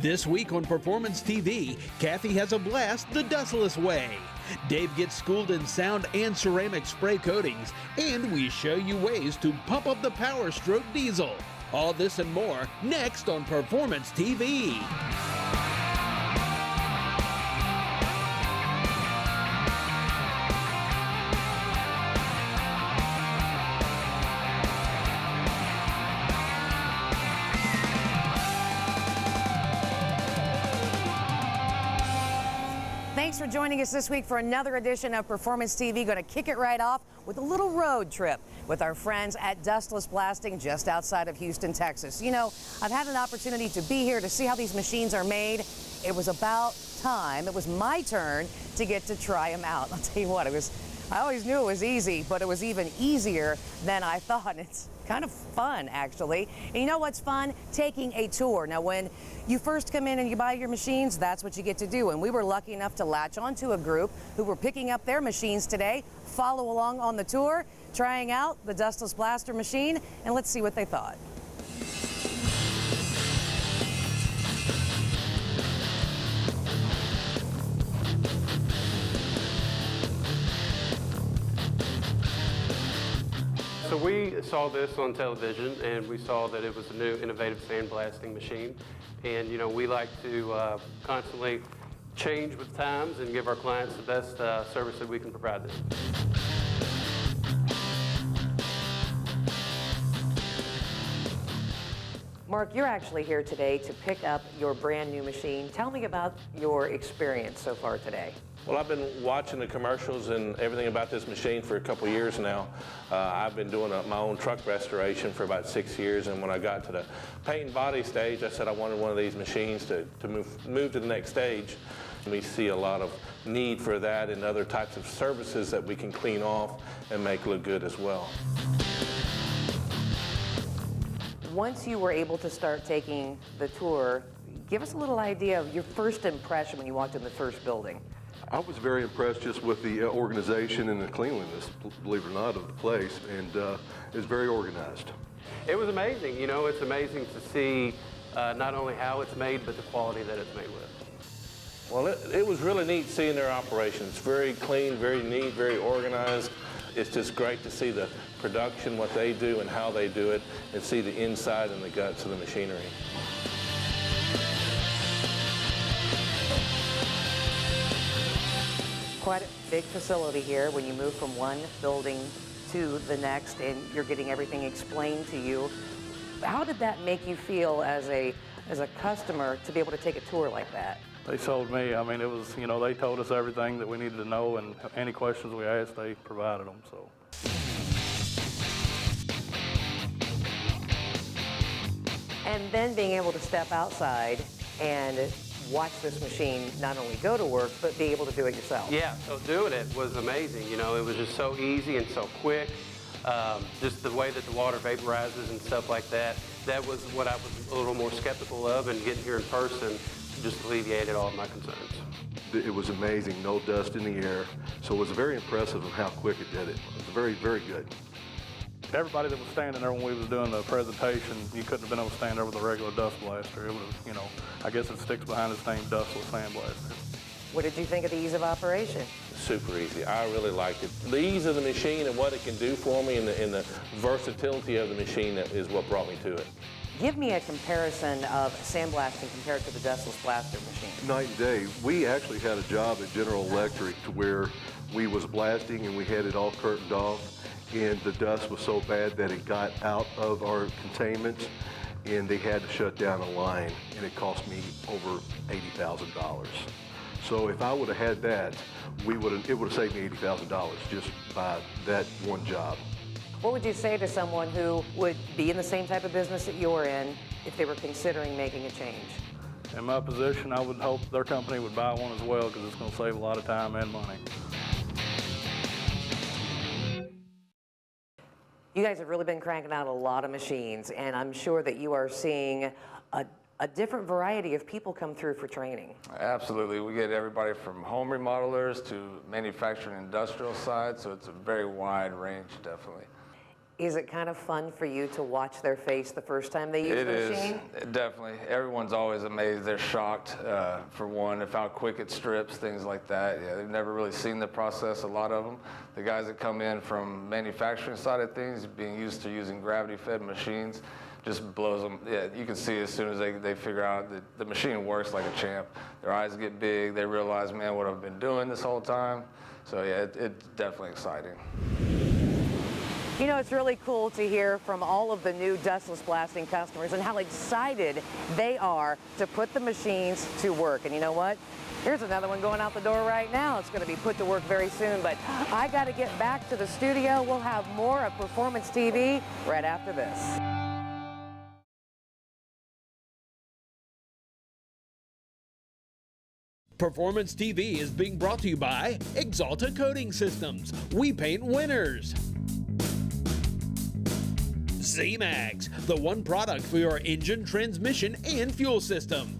This week on Performance TV, Kathy has a blast the dustless way. Dave gets schooled in sound and ceramic spray coatings, and we show you ways to pump up the Power Stroke diesel. All this and more next on Performance TV. Thanks for joining us this week for another edition of Performance TV. Going to kick it right off with a little road trip with our friends at Dustless Blasting just outside of Houston, Texas. You know, I've had an opportunity to be here to see how these machines are made. It was about time. It was my turn to get to try them out. I'll tell you what, I always knew it was easy, but it was even easier than I thought. It's kind of fun, actually. And you know what's fun? Taking a tour. Now, when you first come in and you buy your machines, that's what you get to do. And we were lucky enough to latch onto a group who were picking up their machines today, follow along on the tour, trying out the Dustless Blaster machine, and let's see what they thought. So we saw this on television, and we saw that it was a new innovative sandblasting machine. And, you know, we like to constantly change with times and give our clients the best service that we can provide them. Mark, you're actually here today to pick up your brand new machine. Tell me about your experience so far today. Well, I've been watching the commercials and everything about this machine for a couple of years now. I've been doing my own truck restoration for about 6 years, and when I got to the paint and body stage, I said I wanted one of these machines to move to the next stage. We see a lot of need for that and other types of services that we can clean off and make look good as well. Once you were able to start taking the tour, give us a little idea of your first impression when you walked in the first building. I was very impressed just with the organization and the cleanliness, believe it or not, of the place, and it's very organized. It was amazing. You know, it's amazing to see not only how it's made, but the quality that it's made with. Well, it was really neat seeing their operations. Very clean, very neat, very organized. It's just great to see the production, what they do and how they do it, and see the inside and the guts of the machinery. Quite a big facility here when you move from one building to the next and you're getting everything explained to you. How did that make you feel as a customer to be able to take a tour like that? They sold me. I mean, it was, you know, they told us everything that we needed to know, and any questions we asked, they provided them, so. And then being able to step outside and watch this machine not only go to work, but be able to do it yourself. Yeah, so doing it was amazing. You know, it was just so easy and so quick. Just the way that the water vaporizes and stuff like that, that was what I was a little more skeptical of, and getting here in person just alleviated all of my concerns. It was amazing, no dust in the air, so it was very impressive of how quick it did it. It was very, very good. Everybody that was standing there when we was doing the presentation, you couldn't have been able to stand there with a regular dust blaster. It was, you know, I guess it sticks behind its name, Dustless Sandblaster. What did you think of the ease of operation? Super easy. I really liked it. The ease of the machine and what it can do for me, and the versatility of the machine is what brought me to it. Give me a comparison of sandblasting compared to the Dustless Blaster machine. Night and day. We actually had a job at General Electric to where we was blasting and we had it all curtained off, and the dust was so bad that it got out of our containment, and they had to shut down a line, and it cost me over $80,000. So if I would have had that, it would have saved me $80,000 just by that one job. What would you say to someone who would be in the same type of business that you're in if they were considering making a change? In my position, I would hope their company would buy one as well, because it's going to save a lot of time and money. You guys have really been cranking out a lot of machines, and I'm sure that you are seeing a different variety of people come through for training. Absolutely. We get everybody from home remodelers to manufacturing industrial side, so it's a very wide range, definitely. Is it kind of fun for you to watch their face the first time they use the machine? It is, definitely. Everyone's always amazed. They're shocked, for one, of how quick it strips, things like that. Yeah, they've never really seen the process, a lot of them. The guys that come in from manufacturing side of things, being used to using gravity-fed machines, just blows them. Yeah, you can see as soon as they figure out that the machine works like a champ. Their eyes get big. They realize, man, what I've been doing this whole time. So yeah, it's definitely exciting. You know, it's really cool to hear from all of the new dustless blasting customers and how excited they are to put the machines to work. And you know what? Here's another one going out the door right now. It's going to be put to work very soon, but I got to get back to the studio. We'll have more of Performance TV right after this. Performance TV is being brought to you by Axalta Coating Systems. We paint winners. Z-Max, the one product for your engine, transmission, and fuel system.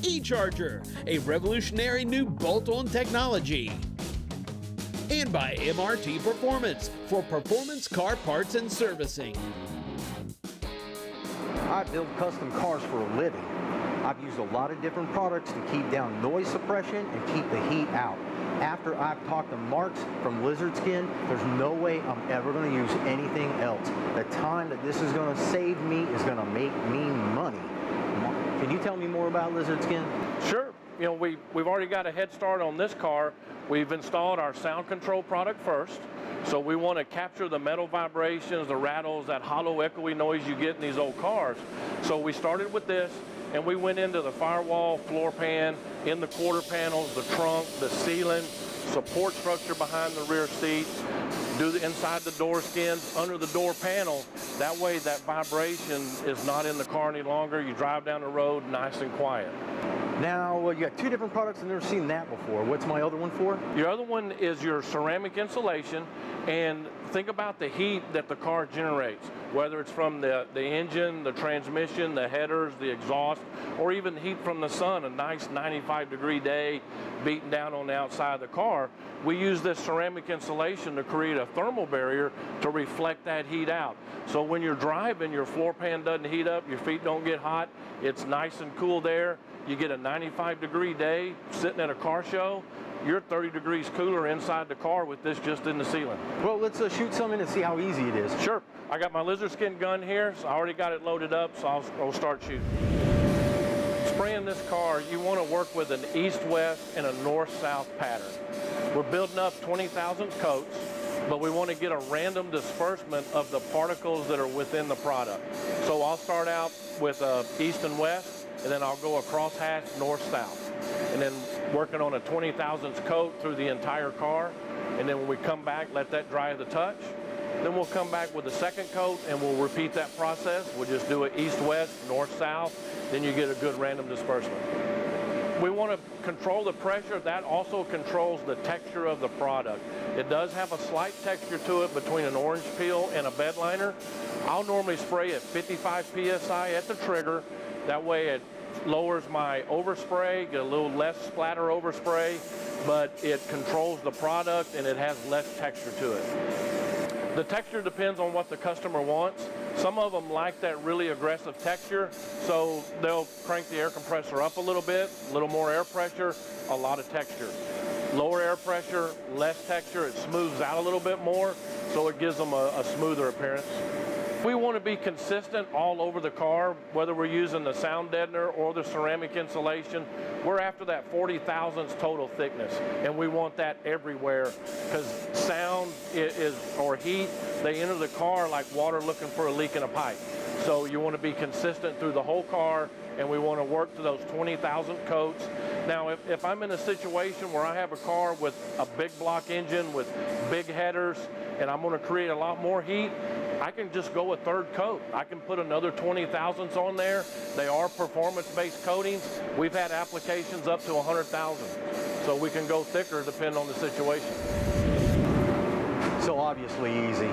E-Charger, a revolutionary new bolt-on technology. And by MRT Performance, for performance car parts and servicing. I build custom cars for a living. I've used a lot of different products to keep down noise suppression and keep the heat out. After I've talked to Marks from Lizard Skin, there's no way I'm ever going to use anything else. The time that this is going to save me is going to make me money. Can you tell me more about Lizard Skin? Sure. You know, we've already got a head start on this car. We've installed our sound control product first. So we want to capture the metal vibrations, the rattles, that hollow echoey noise you get in these old cars. So we started with this, and we went into the firewall, floor pan, in the quarter panels, the trunk, the ceiling, support structure behind the rear seat, do the inside the door skins, under the door panel. That way that vibration is not in the car any longer. You drive down the road nice and quiet. Now, you got two different products. I've never seen that before. What's my other one for? Your other one is your ceramic insulation, and think about the heat that the car generates, whether it's from the engine, the transmission, the headers, the exhaust, or even heat from the sun, a nice 95-degree day beating down on the outside of the car. We use this ceramic insulation to create a thermal barrier to reflect that heat out. So when you're driving, your floor pan doesn't heat up, your feet don't get hot, it's nice and cool there. You get a 95-degree day sitting at a car show, you're 30 degrees cooler inside the car with this just in the ceiling. Well, let's shoot some in and see how easy it is. Sure. I got my Lizard Skin gun here, so I already got it loaded up, so I'll start shooting. Spraying this car, you want to work with an east-west and a north-south pattern. We're building up 20,000 coats, but we want to get a random disbursement of the particles that are within the product. So I'll start out with east and west, and then I'll go across hatch north-south. And then working on a 20,000th coat through the entire car. And then when we come back, let that dry to the touch. Then we'll come back with the second coat and we'll repeat that process. We'll just do it east-west, north-south. Then you get a good random disbursement. We want to control the pressure. That also controls the texture of the product. It does have a slight texture to it between an orange peel and a bed liner. I'll normally spray at 55 PSI at the trigger. That way it lowers my overspray, get a little less splatter overspray, but it controls the product and it has less texture to it. The texture depends on what the customer wants. Some of them like that really aggressive texture, so they'll crank the air compressor up a little bit, a little more air pressure, a lot of texture. Lower air pressure, less texture, it smooths out a little bit more, so it gives them a smoother appearance. We want to be consistent all over the car, whether we're using the sound deadener or the ceramic insulation. We're after that 40 thousandths total thickness, and we want that everywhere because sound or heat, they enter the car like water looking for a leak in a pipe. So you want to be consistent through the whole car, and we want to work to those 20,000 coats. Now, if I'm in a situation where I have a car with a big block engine with big headers, and I'm going to create a lot more heat, I can just go a third coat. I can put another 20 thousandths on there. They are performance-based coatings. We've had applications up to 100,000. So we can go thicker depending on the situation. So obviously easy.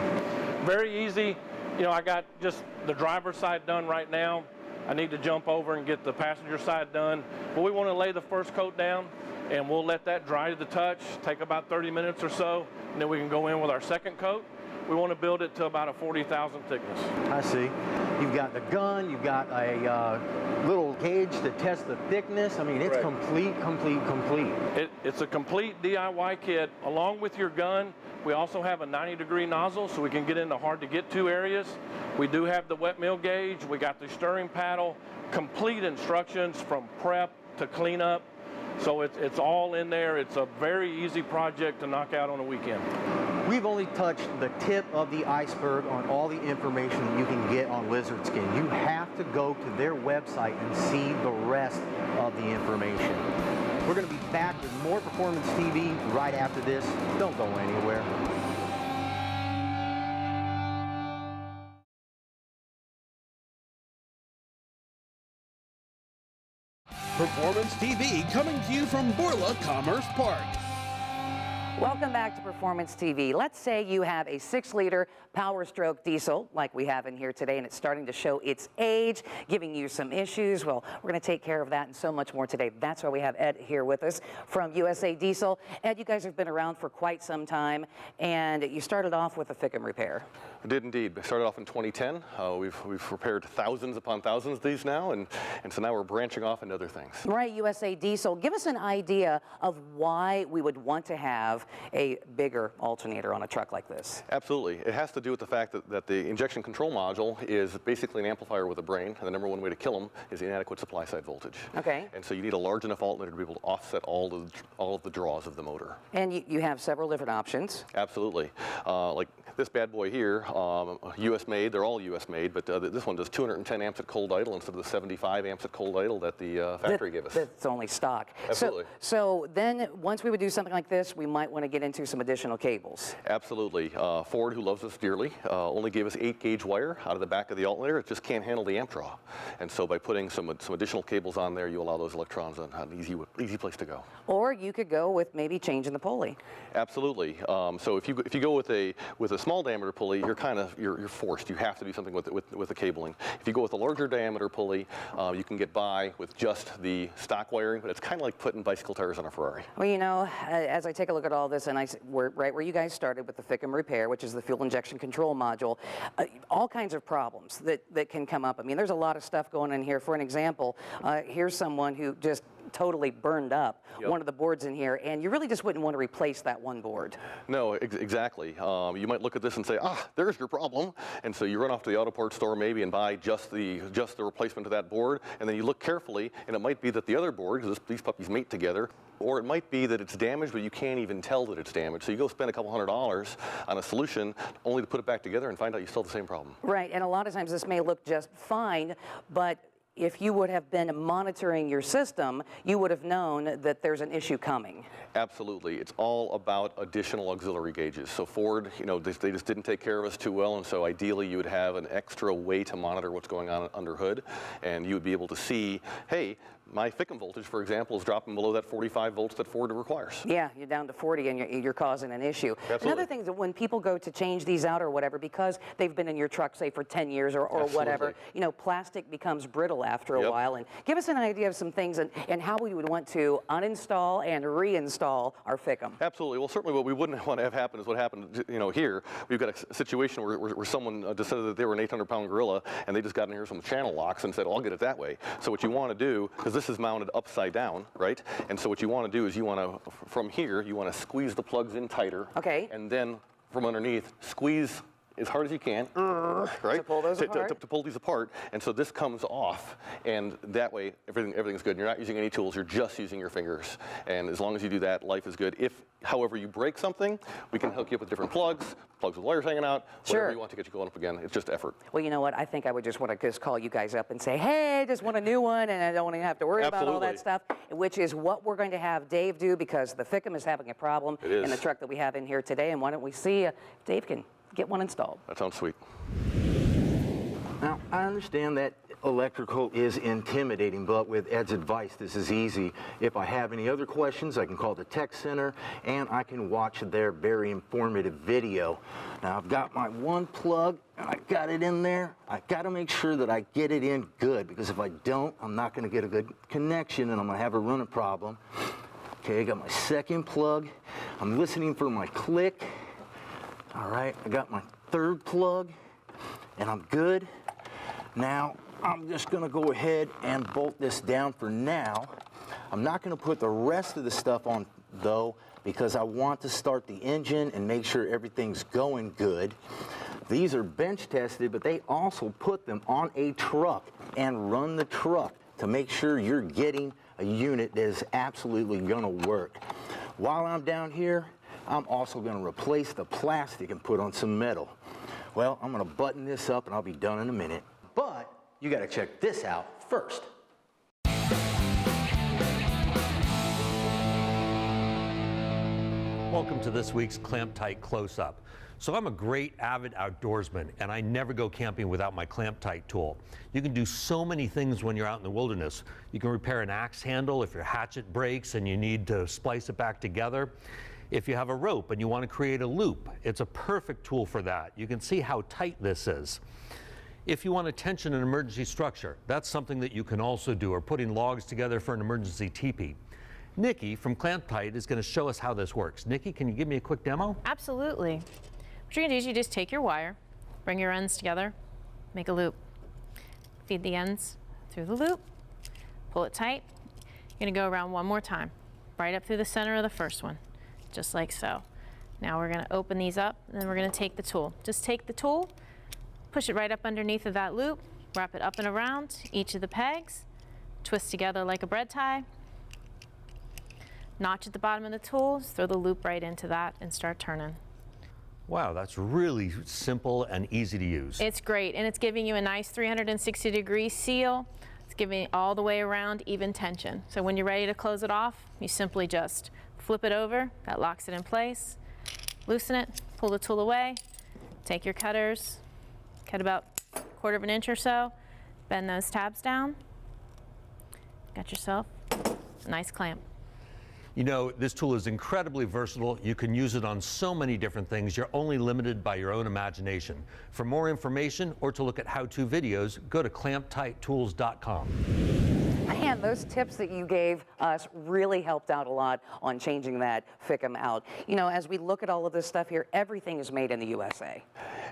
Very easy. You know, I got just the driver's side done right now. I need to jump over and get the passenger side done. But we want to lay the first coat down, and we'll let that dry to the touch, take about 30 minutes or so, and then we can go in with our second coat. we want to build it to about a 40,000 thickness. I see. You've got the gun, you've got a little gauge to test the thickness. I mean, it's complete. It's a complete DIY kit. Along with your gun, we also have a 90-degree nozzle so we can get into hard-to-get-to areas. We do have the wet mill gauge. We got the stirring paddle, complete instructions from prep to cleanup. So it's all in there. It's a very easy project to knock out on a weekend. We've only touched the tip of the iceberg on all the information that you can get on Lizard Skin. You have to go to their website and see the rest of the information. We're going to be back with more Performance TV right after this. Don't go anywhere. Performance TV coming to you from Borla Commerce Park. Welcome back to Performance TV. Let's say you have a 6-liter Power Stroke diesel like we have in here today, and it's starting to show its age, giving you some issues. Well, we're going to take care of that and so much more today. That's why we have Ed here with us from USA Diesel. Ed, you guys have been around for quite some time, and you started off with a Fickum repair. I did indeed. I started off in 2010. We've repaired thousands upon thousands of these now, and so now we're branching off into other things. Right, USA Diesel. Give us an idea of why we would want to have a bigger alternator on a truck like this. Absolutely. It has to do with the fact that the injection control module is basically an amplifier with a brain, and the number one way to kill them is inadequate supply side voltage. Okay. And so you need a large enough alternator to be able to offset all of the draws of the motor. And you have several different options. Absolutely. Like this bad boy here, U.S. made. They're all U.S. made, but this one does 210 amps at cold idle instead of the 75 amps at cold idle that the factory gave us. That's only stock. Absolutely. So then once we would do something like this, we might want to get into some additional cables. Absolutely. Ford, who loves us dearly, only gave us 8-gauge wire out of the back of the alternator. It just can't handle the amp draw. And so by putting some additional cables on there, you allow those electrons on an easy place to go. Or you could go with maybe changing the pulley. Absolutely. So if you go with a small diameter pulley, you're forced. You have to do something with the cabling. If you go with a larger diameter pulley, you can get by with just the stock wiring, but it's kind of like putting bicycle tires on a Ferrari. Well, you know, as I take a look at all this, and we're right where you guys started with the Fickum repair, which is the fuel injection control module, all kinds of problems that can come up. I mean, there's a lot of stuff going in here. For an example, here's someone who just totally burned up one of the boards in here, and you really just wouldn't want to replace that one board. No, exactly. You might look at this and say, there's your problem, and so you run off to the auto parts store maybe and buy just the replacement of that board, and then you look carefully, and it might be that the other board, because these puppies mate together, or it might be that it's damaged, but you can't even tell that it's damaged. So you go spend a couple $100 on a solution only to put it back together and find out you still have the same problem. Right, and a lot of times this may look just fine, but if you would have been monitoring your system, you would have known that there's an issue coming. Absolutely. It's all about additional auxiliary gauges. So Ford, they just didn't take care of us too well, and so ideally you would have an extra way to monitor what's going on under hood, and you would be able to see, hey, my Fickum voltage, for example, is dropping below that 45 volts that Ford requires. Yeah, you're down to 40 and you're causing an issue. Absolutely. Another thing is that when people go to change these out or whatever, because they've been in your truck, say, for 10 years or whatever, plastic becomes brittle after a while. And give us an idea of some things and how we would want to uninstall and reinstall our Fickum. Absolutely. Well, certainly what we wouldn't want to have happen is what happened, here. We've got a situation where someone decided that they were an 800-pound gorilla, and they just got in here with some channel locks and said, I'll get it that way. So what you want to do, because this is mounted upside down, right? And so what you want to do is you want to, from here, you want to squeeze the plugs in tighter. Okay. And then from underneath, squeeze as hard as you can, right? To pull those apart? To pull these apart. And so this comes off, and that way everything's good. You're not using any tools, you're just using your fingers. And as long as you do that, life is good. If, however, you break something, we can hook you up with different plugs with wires hanging out, whatever you want to get you going up again. It's just effort. Well, you know what? I think I would just want to just call you guys up and say, hey, I just want a new one, and I don't want to have to worry about all that stuff, which is what we're going to have Dave do, because the Fickum is having a problem in the truck that we have in here today. And why don't we see if Dave can get one installed. That sounds sweet. Now, I understand that electrical is intimidating, but with Ed's advice, this is easy. If I have any other questions, I can call the tech center, and I can watch their very informative video. Now, I've got my one plug, and I got it in there. I got to make sure that I get it in good, because if I don't, I'm not going to get a good connection, and I'm going to have a running problem. Okay, I got my second plug. I'm listening for my click. All right, I got my third plug, and I'm good. Now, I'm just gonna go ahead and bolt this down for now. I'm not gonna put the rest of the stuff on, though, because I want to start the engine and make sure everything's going good. These are bench tested, but they also put them on a truck and run the truck to make sure you're getting a unit that is absolutely gonna work. While I'm down here, I'm also gonna replace the plastic and put on some metal. Well, I'm gonna button this up and I'll be done in a minute. But you gotta check this out first. Welcome to this week's Clamp Tight Close-Up. So I'm a great avid outdoorsman, and I never go camping without my Clamp Tight tool. You can do so many things when you're out in the wilderness. You can repair an axe handle if your hatchet breaks and you need to splice it back together. If you have a rope and you want to create a loop, it's a perfect tool for that. You can see how tight this is. If you want to tension an emergency structure, that's something that you can also do, or putting logs together for an emergency teepee. Nikki from Clamp Tight is going to show us how this works. Nikki, can you give me a quick demo? Absolutely. What you're going to do is you just take your wire, bring your ends together, make a loop. Feed the ends through the loop, pull it tight. You're going to go around one more time, right up through the center of the first one, just like so. Now we're going to open these up, and then we're going to take the tool. Just take the tool, push it right up underneath of that loop, wrap it up and around each of the pegs, twist together like a bread tie. Notch at the bottom of the tool, throw the loop right into that and start turning. Wow, that's really simple and easy to use. It's great, and it's giving you a nice 360-degree seal. It's giving it all the way around even tension. So when you're ready to close it off, you simply just flip it over, that locks it in place, loosen it, pull the tool away, take your cutters, cut about 1/4 of an inch or so, bend those tabs down, got yourself a nice clamp. You know, this tool is incredibly versatile. You can use it on so many different things. You're only limited by your own imagination. For more information or to look at how-to videos, go to clamptighttools.com. Man, those tips that you gave us really helped out a lot on changing that FICM out. You know, as we look at all of this stuff here, everything is made in the USA.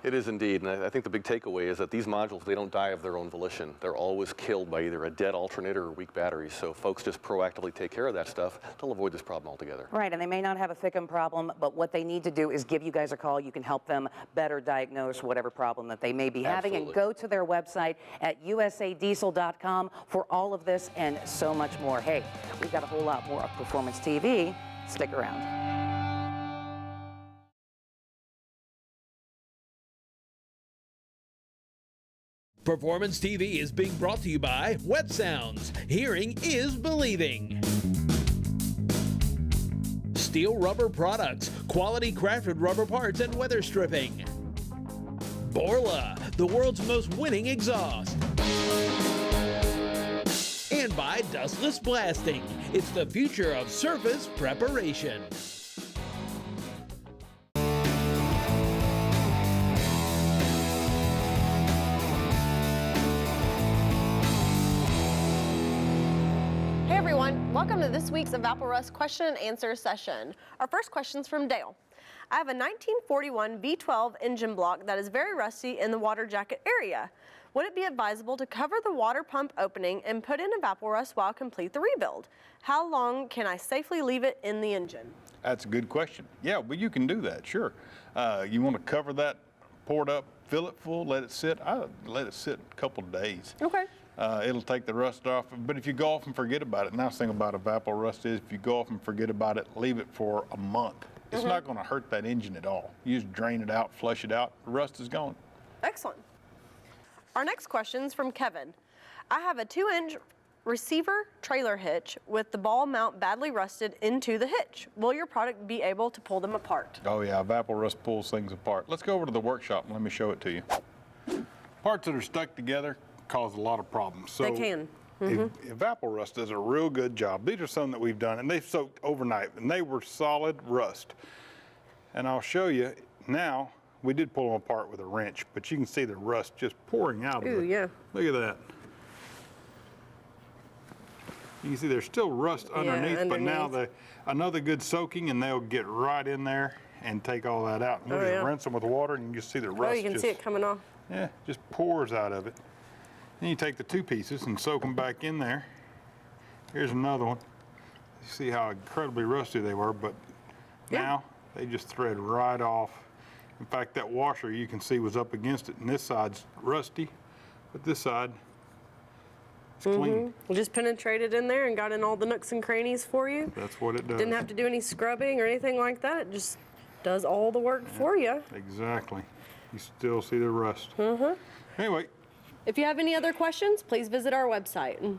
It is indeed, and I think the big takeaway is that these modules, they don't die of their own volition. They're always killed by either a dead alternator or weak batteries. So folks just proactively take care of that stuff. They'll avoid this problem altogether. Right, and they may not have a FICM problem, but what they need to do is give you guys a call. You can help them better diagnose whatever problem that they may be having. And go to their website at usadiesel.com for all of this and so much more. Hey, we've got a whole lot more of Performance TV. Stick around. Performance TV is being brought to you by Wet Sounds. Hearing is believing. Steel Rubber Products, quality crafted rubber parts and weather stripping. Borla, the world's most winning exhaust. And by Dustless Blasting. It's the future of surface preparation. Hey everyone, welcome to this week's Evaporust question and answer session. Our first question's from Dale. I have a 1941 V12 engine block that is very rusty in the water jacket area. Would it be advisable to cover the water pump opening and put in Evaporust while I complete the rebuild? How long can I safely leave it in the engine? That's a good question. Yeah, well, you can do that, sure. You want to cover that, pour it up, fill it full, let it sit. I let it sit a couple of days. Okay. It'll take the rust off, but if you go off and forget about it, nice thing about Evaporust is if you go off and forget about it, leave it for a month. It's not going to hurt that engine at all. You just drain it out, flush it out, the rust is gone. Excellent. Our next question's from Kevin. I have a 2-inch receiver trailer hitch with the ball mount badly rusted into the hitch. Will your product be able to pull them apart? Oh yeah, Evaporust pulls things apart. Let's go over to the workshop and let me show it to you. Parts that are stuck together cause a lot of problems. So They can. Evaporust does a real good job. These are some that we've done, and they've soaked overnight, and they were solid rust. And I'll show you now. We did pull them apart with a wrench, but you can see the rust just pouring out of it. Yeah. Look at that. You can see there's still rust underneath, but now another good soaking, and they'll get right in there and take all that out. And Oh, we'll just yeah. rinse them with water, and you can just see the rust. Oh, you can see it coming off. Yeah, just pours out of it. Then you take the 2 pieces and soak them back in there. Here's another one. You see how incredibly rusty they were, but now they just thread right off. In fact, that washer you can see was up against it, and this side's rusty, but this side is clean. We just penetrated in there and got in all the nooks and crannies for you. That's what it does. Didn't have to do any scrubbing or anything like that. It just does all the work for you. Exactly. You still see the rust. Anyway. If you have any other questions, please visit our website.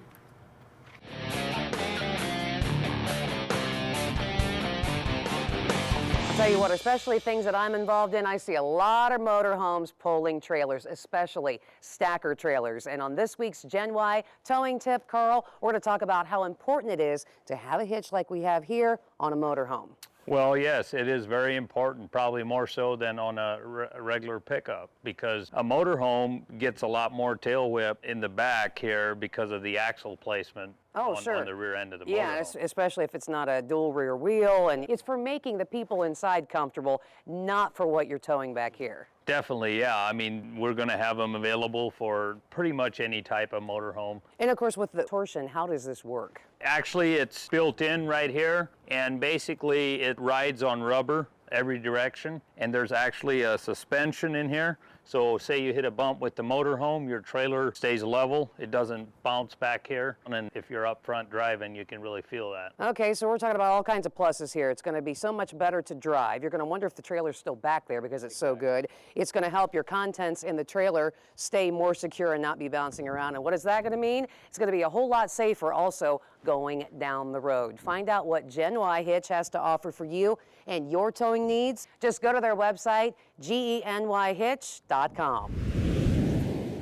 I'll tell you what, especially things that I'm involved in, I see a lot of motorhomes pulling trailers, especially stacker trailers. And on this week's Gen Y towing tip, Carl, we're going to talk about how important it is to have a hitch like we have here on a motorhome. Well, yes, it is very important, probably more so than on a regular pickup, because a motorhome gets a lot more tail whip in the back here because of the axle placement on the rear end of the motorhome. Yeah, especially if it's not a dual rear wheel, and it's for making the people inside comfortable, not for what you're towing back here. Definitely, yeah. I mean, we're going to have them available for pretty much any type of motorhome. And of course, with the torsion, how does this work? Actually, it's built in right here, and basically it rides on rubber every direction, and there's actually a suspension in here. So say you hit a bump with the motorhome, your trailer stays level. It doesn't bounce back here. And then if you're up front driving, you can really feel that. Okay, so we're talking about all kinds of pluses here. It's going to be so much better to drive. You're going to wonder if the trailer's still back there because it's so good. It's going to help your contents in the trailer stay more secure and not be bouncing around. And what is that going to mean? It's going to be a whole lot safer also going down the road. Find out what Gen Y Hitch has to offer for you and your towing needs. Just go to their website, genyhitch.com.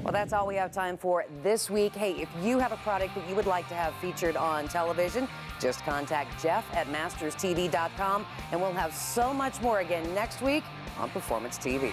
Well, that's all we have time for this week. Hey, if you have a product that you would like to have featured on television, just contact Jeff at masterstv.com, and we'll have so much more again next week on Performance TV.